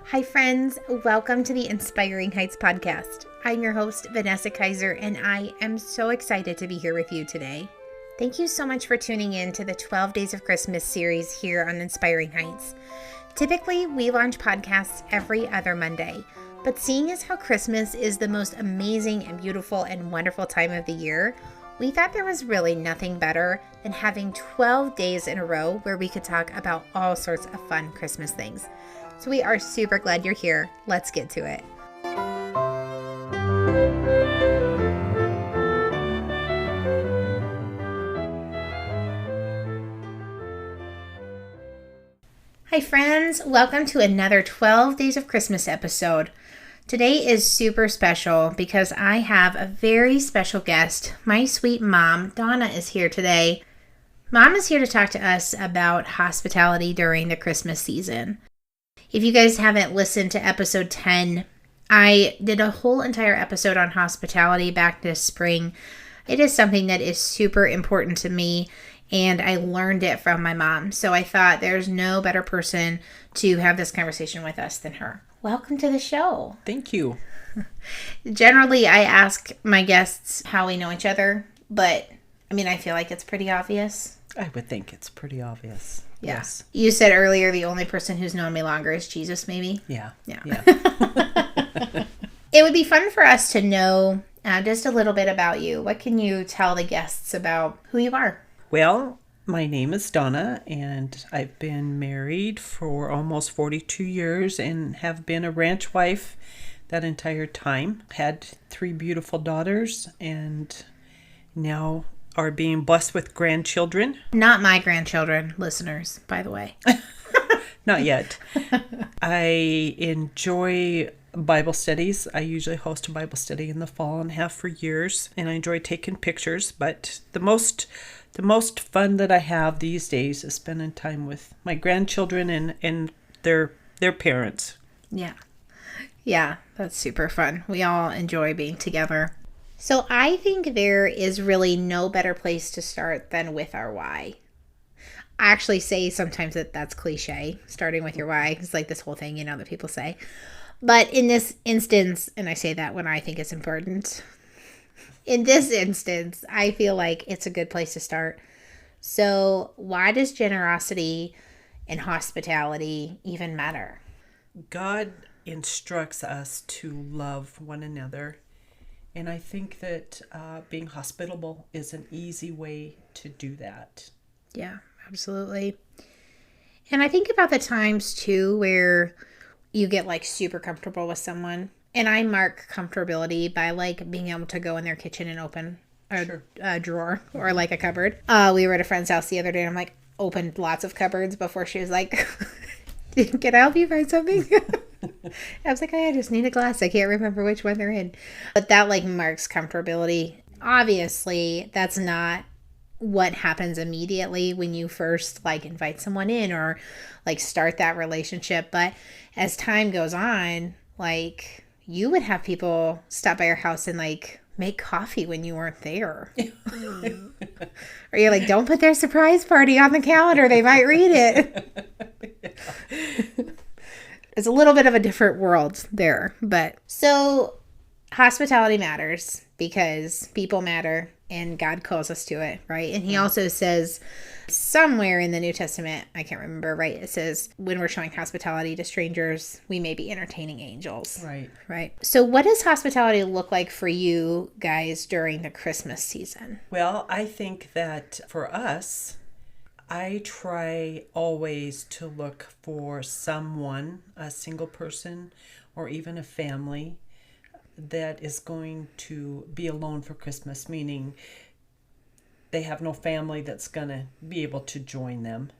Hi, friends. Welcome to the Inspiring Heights podcast. I'm your host, Vanessa Kaiser, and I am so excited to be here with you today. Thank you so much for tuning in to the 12 Days of Christmas series here on Inspiring Heights. Typically, we launch podcasts every other Monday, but seeing as how Christmas is the most amazing and beautiful and wonderful time of the year, we thought there was really nothing better than having 12 days in a row where we could talk about all sorts of fun Christmas things. So we are super glad you're here. Let's get to it. Hi friends, welcome to another 12 Days of Christmas episode. Today is super special because I have a very special guest. My sweet mom, Donna, is here today. Mom is here to talk to us about hospitality during the Christmas season. If you guys haven't listened to episode 10, I did a whole entire episode on hospitality back this spring. It is something that is super important to me, and I learned it from my mom. So I thought there's no better person to have this conversation with us than her. Welcome to the show. Thank you. Generally, I ask my guests how we know each other, but I feel like it's pretty obvious. I would think it's pretty obvious. Yeah. Yes. You said earlier the only person who's known me longer is Jesus, maybe? Yeah. It would be fun for us to know just a little bit about you. What can you tell the guests about who you are? Well, my name is Donna, and I've been married for almost 42 years and have been a ranch wife that entire time. Had 3 beautiful daughters and now are being blessed with grandchildren. Not my grandchildren, listeners, by the way. Not yet. I enjoy Bible studies. I usually host a Bible study in the fall and have for years, and I enjoy taking pictures, but the most fun that I have these days is spending time with my grandchildren and their parents. Yeah, that's super fun. We all enjoy being together. So I think there is really no better place to start than with our why. I actually say sometimes that's cliche, starting with your why. It's like this whole thing, that people say. But in this instance, and I say that when I think it's important, in this instance, I feel like it's a good place to start. So why does generosity and hospitality even matter? God instructs us to love one another. And I think that being hospitable is an easy way to do that. Yeah, absolutely. And I think about the times too where you get super comfortable with someone. And I mark comfortability by being able to go in their kitchen and open a drawer or a cupboard. We were at a friend's house the other day and I'm opened lots of cupboards before she was like, can I help you find something? I was like, I just need a glass. I can't remember which one they're in. But that marks comfortability. Obviously, that's not what happens immediately when you first invite someone in or start that relationship. But as time goes on, you would have people stop by your house and make coffee when you weren't there. Or you're don't put their surprise party on the calendar. They might read it. It's a little bit of a different world there. But so hospitality matters because people matter and God calls us to it, right? And he also says somewhere in the New Testament, I can't remember, right? It says when we're showing hospitality to strangers, we may be entertaining angels. Right. So what does hospitality look like for you guys during the Christmas season? Well, I think that for us, I try always to look for someone, a single person or even a family that is going to be alone for Christmas, meaning they have no family that's going to be able to join them,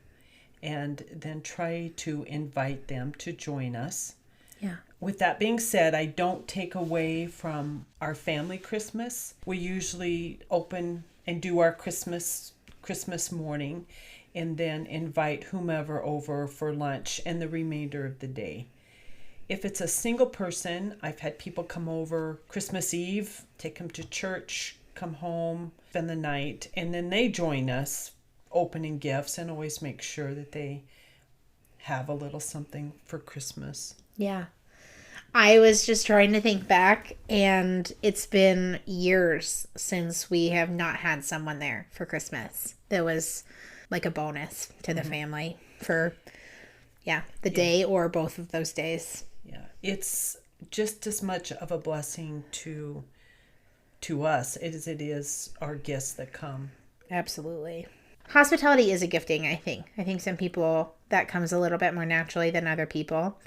and then try to invite them to join us. Yeah. With that being said, I don't take away from our family Christmas. We usually open and do our Christmas morning and then invite whomever over for lunch and the remainder of the day. If it's a single person, I've had people come over Christmas Eve, take them to church, come home, spend the night, and then they join us opening gifts, and always make sure that they have a little something for Christmas. Yeah. I was just trying to think back, and it's been years since we have not had someone there for Christmas. That was like a bonus to the family for, the day or both of those days. Yeah, it's just as much of a blessing to us as it is our guests that come. Absolutely. Hospitality is a gifting, I think. I think some people that comes a little bit more naturally than other people.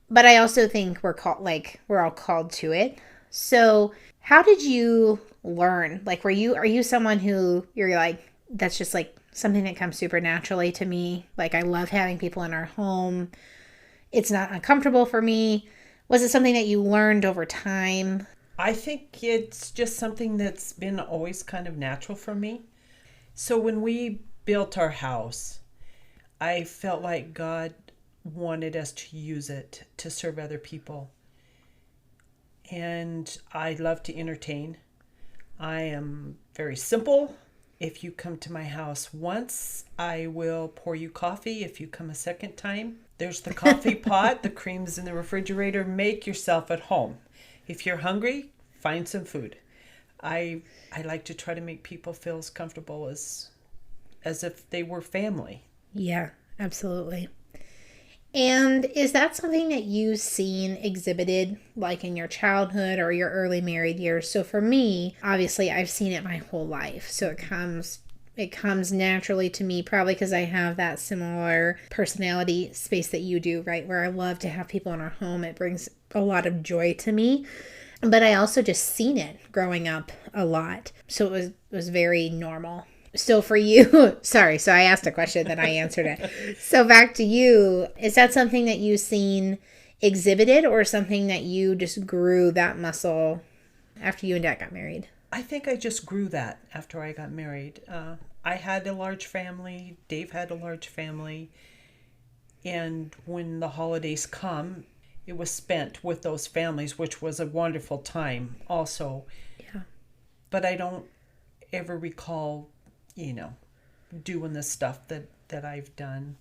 But I also think we're all called to it. So, how did you learn? Like, are you someone who you're like, that's just like something that comes super naturally to me? Like, I love having people in our home. It's not uncomfortable for me. Was it something that you learned over time? I think it's just something that's been always kind of natural for me. So when we built our house, I felt like God wanted us to use it to serve other people. And I love to entertain. I am very simple. If you come to my house once, I will pour you coffee. If you come a second time, there's the coffee pot, the cream's in the refrigerator. Make yourself at home. If you're hungry, find some food. I like to try to make people feel as comfortable as if they were family. Yeah, absolutely. And is that something that you've seen exhibited like in your childhood or your early married years? So for me, obviously I've seen it my whole life. So it comes naturally to me, probably because I have that similar personality space that you do, right? Where I love to have people in our home. It brings a lot of joy to me. But I also just seen it growing up a lot. So it was very normal. So for you, sorry, so I asked a question, then I answered it. So back to you, is that something that you've seen exhibited or something that you just grew that muscle after you and Dad got married? I think I just grew that after I got married. I had a large family. Dave had a large family. And when the holidays come, it was spent with those families, which was a wonderful time also. Yeah. But I don't ever recall, doing the stuff that I've done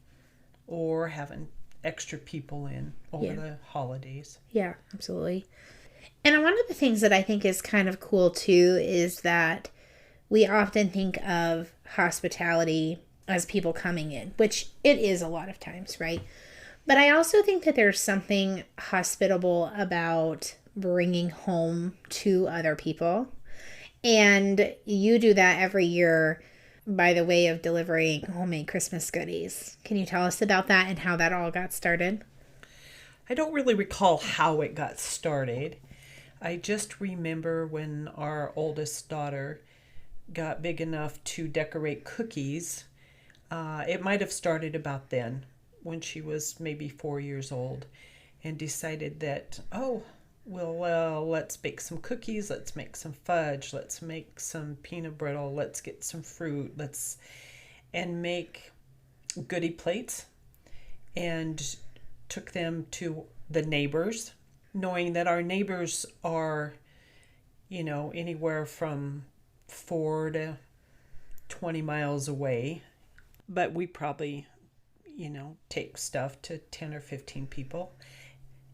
or having extra people in over the holidays. Yeah, absolutely. And one of the things that I think is kind of cool too is that we often think of hospitality as people coming in, which it is a lot of times, right? But I also think that there's something hospitable about bringing home to other people. And you do that every year by the way of delivering homemade Christmas goodies. Can you tell us about that and how that all got started? I don't really recall how it got started. I just remember when our oldest daughter got big enough to decorate cookies. It might have started about then, when she was maybe 4 years old, and decided that, well, let's bake some cookies, let's make some fudge, let's make some peanut brittle, let's get some fruit, and make goodie plates, and took them to the neighbors, knowing that our neighbors are, anywhere from 4 to 20 miles away. But we probably, take stuff to 10 or 15 people.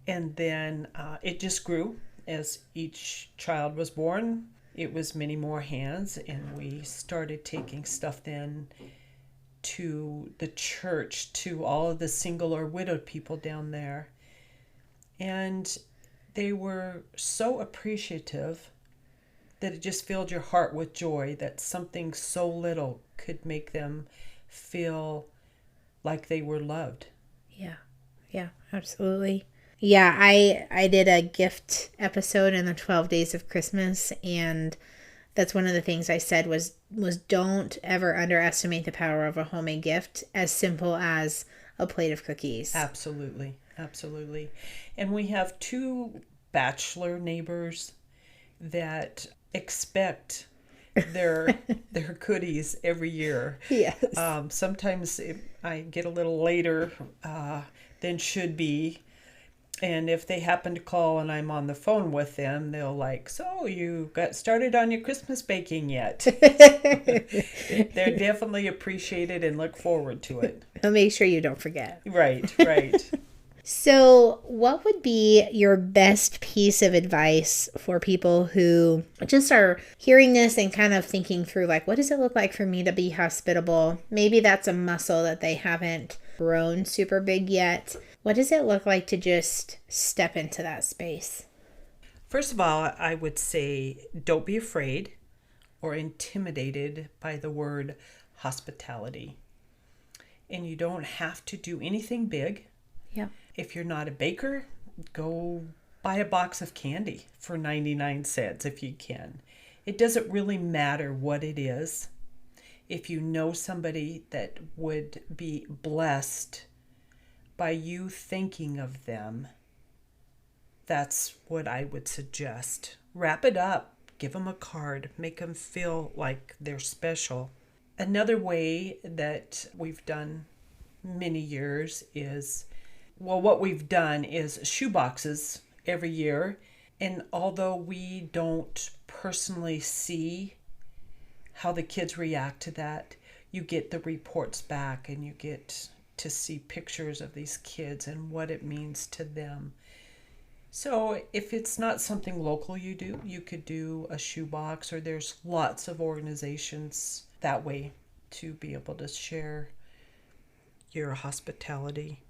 And then it just grew as each child was born. It was many more hands, and we started taking stuff then to the church, to all of the single or widowed people down there. And they were so appreciative that it just filled your heart with joy that something so little could make them feel like they were loved. Yeah, absolutely. Yeah, I did a gift episode in the 12 Days of Christmas, and that's one of the things I said was don't ever underestimate the power of a homemade gift, as simple as a plate of cookies. Absolutely. And we have 2 bachelor neighbors that expect their goodies every year. Yes. Sometimes I get a little later than should be. And if they happen to call and I'm on the phone with them, they'll like, so you got started on your Christmas baking yet? They're definitely appreciated and look forward to it. I'll make sure you don't forget. Right, right. So, what would be your best piece of advice for people who just are hearing this and kind of thinking through, like, what does it look like for me to be hospitable? Maybe that's a muscle that they haven't grown super big yet. What does it look like to just step into that space? First of all, I would say don't be afraid or intimidated by the word hospitality. And you don't have to do anything big. Yeah. If you're not a baker, go buy a box of candy for 99 cents if you can. It doesn't really matter what it is. If you know somebody that would be blessed by you thinking of them, that's what I would suggest. Wrap it up, give them a card, make them feel like they're special. Another way that we've done many years is, well, what we've done is shoe boxes every year. And although we don't personally see how the kids react to that, you get the reports back and you get to see pictures of these kids and what it means to them. So if it's not something local you do, you could do a shoebox, or there's lots of organizations that way to be able to share your hospitality.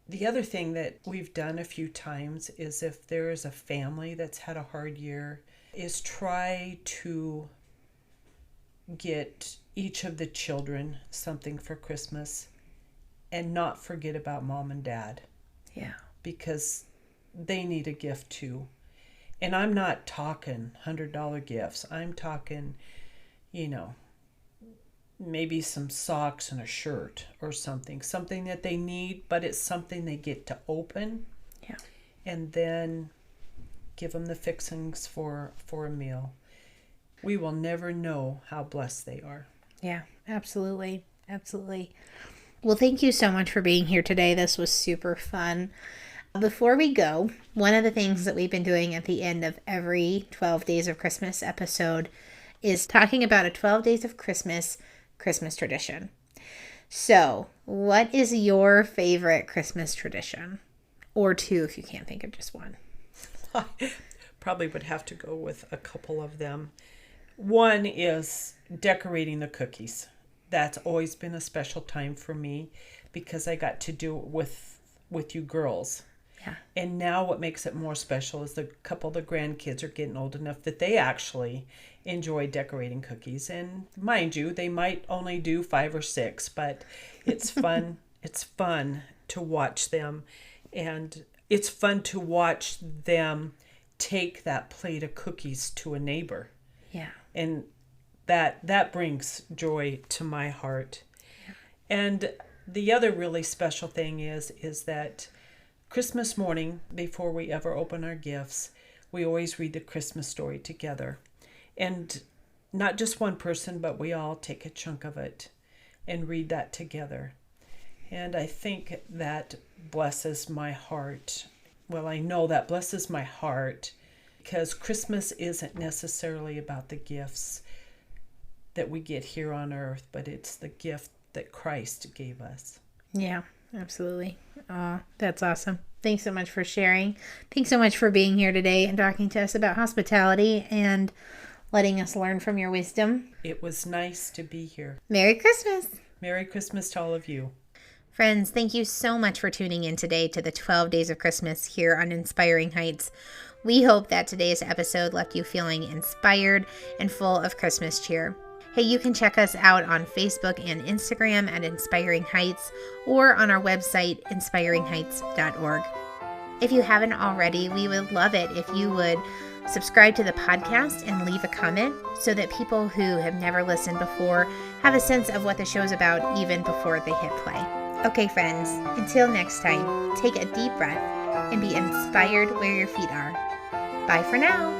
The other thing that we've done a few times is, if there is a family that's had a hard year, is try to get each of the children something for Christmas and not forget about mom and dad. Yeah. Because they need a gift too. And I'm not talking $100 gifts. I'm talking, maybe some socks and a shirt or something that they need, but it's something they get to open. Yeah. And then give them the fixings for a meal. We will never know how blessed they are. Yeah, absolutely. Absolutely. Well, thank you so much for being here today. This was super fun. Before we go, one of the things that we've been doing at the end of every 12 Days of Christmas episode is talking about a 12 Days of Christmas tradition. So, what is your favorite Christmas tradition? Or two, if you can't think of just one. I probably would have to go with a couple of them. One is decorating the cookies. That's always been a special time for me because I got to do it with you girls. Yeah. And now what makes it more special is the couple of the grandkids are getting old enough that they actually enjoy decorating cookies. And mind you, they might only do 5 or 6, but it's fun. It's fun to watch them. And it's fun to watch them take that plate of cookies to a neighbor. Yeah. And that brings joy to my heart. Yeah. And the other really special thing is that Christmas morning, before we ever open our gifts, we always read the Christmas story together. And not just one person, but we all take a chunk of it and read that together. And I think that blesses my heart. Well, I know that blesses my heart because Christmas isn't necessarily about the gifts that we get here on earth, but it's the gift that Christ gave us. Yeah, absolutely. Oh, that's awesome. Thanks so much for sharing. Thanks so much for being here today and talking to us about hospitality and letting us learn from your wisdom. It was nice to be here. Merry Christmas. Merry Christmas to all of you. Friends, thank you so much for tuning in today to the 12 Days of Christmas here on Inspiring Heights. We hope that today's episode left you feeling inspired and full of Christmas cheer. Hey, you can check us out on Facebook and Instagram at Inspiring Heights or on our website, inspiringheights.org. If you haven't already, we would love it if you would subscribe to the podcast and leave a comment so that people who have never listened before have a sense of what the show's about even before they hit play. Okay, friends, until next time, take a deep breath and be inspired where your feet are. Bye for now.